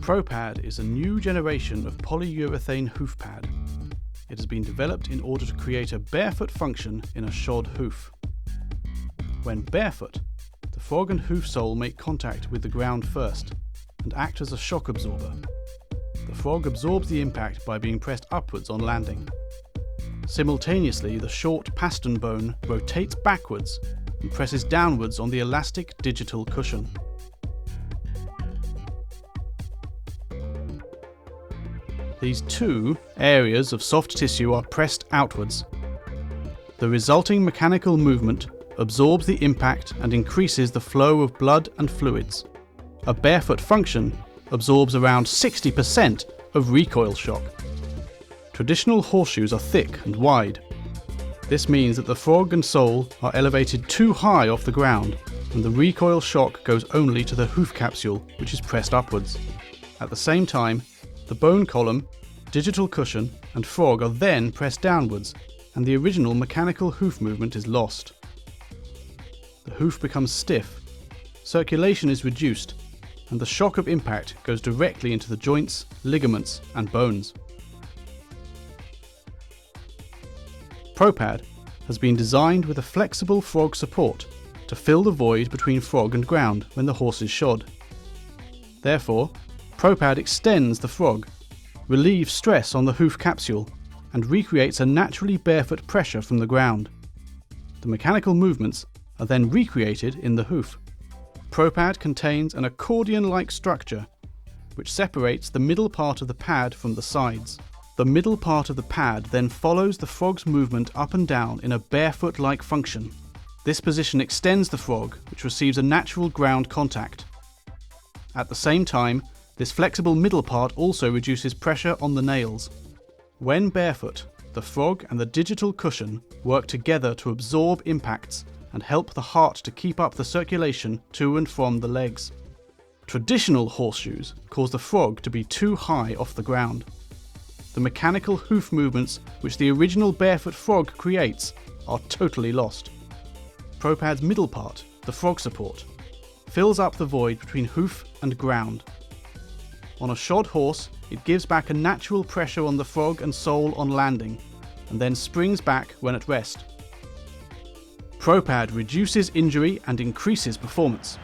Propad is a new generation of polyurethane hoof pad. It has been developed in order to create a barefoot function in a shod hoof. When barefoot, the frog and hoof sole make contact with the ground first and act as a shock absorber. The frog absorbs the impact by being pressed upwards on landing. Simultaneously, the short pastern bone rotates backwards and presses downwards on the elastic digital cushion. These two areas of soft tissue are pressed outwards. The resulting mechanical movement absorbs the impact and increases the flow of blood and fluids. A barefoot function absorbs around 60% of recoil shock. Traditional horseshoes are thick and wide. This means that the frog and sole are elevated too high off the ground, and the recoil shock goes only to the hoof capsule, which is pressed upwards. At the same time, the bone column, digital cushion, and frog are then pressed downwards, and the original mechanical hoof movement is lost. The hoof becomes stiff, circulation is reduced, and the shock of impact goes directly into the joints, ligaments, and bones. Propad has been designed with a flexible frog support to fill the void between frog and ground when the horse is shod. Therefore, Propad extends the frog, relieves stress on the hoof capsule, and recreates a naturally barefoot pressure from the ground. The mechanical movements are then recreated in the hoof. Propad contains an accordion-like structure which separates the middle part of the pad from the sides. The middle part of the pad then follows the frog's movement up and down in a barefoot-like function. This position extends the frog, which receives a natural ground contact. At the same time, this flexible middle part also reduces pressure on the nails. When barefoot, the frog and the digital cushion work together to absorb impacts and help the heart to keep up the circulation to and from the legs. Traditional horseshoes cause the frog to be too high off the ground. The mechanical hoof movements which the original barefoot frog creates are totally lost. Propad's middle part, the frog support, fills up the void between hoof and ground. On a shod horse, it gives back a natural pressure on the frog and sole on landing, and then springs back when at rest. Propad reduces injury and increases performance.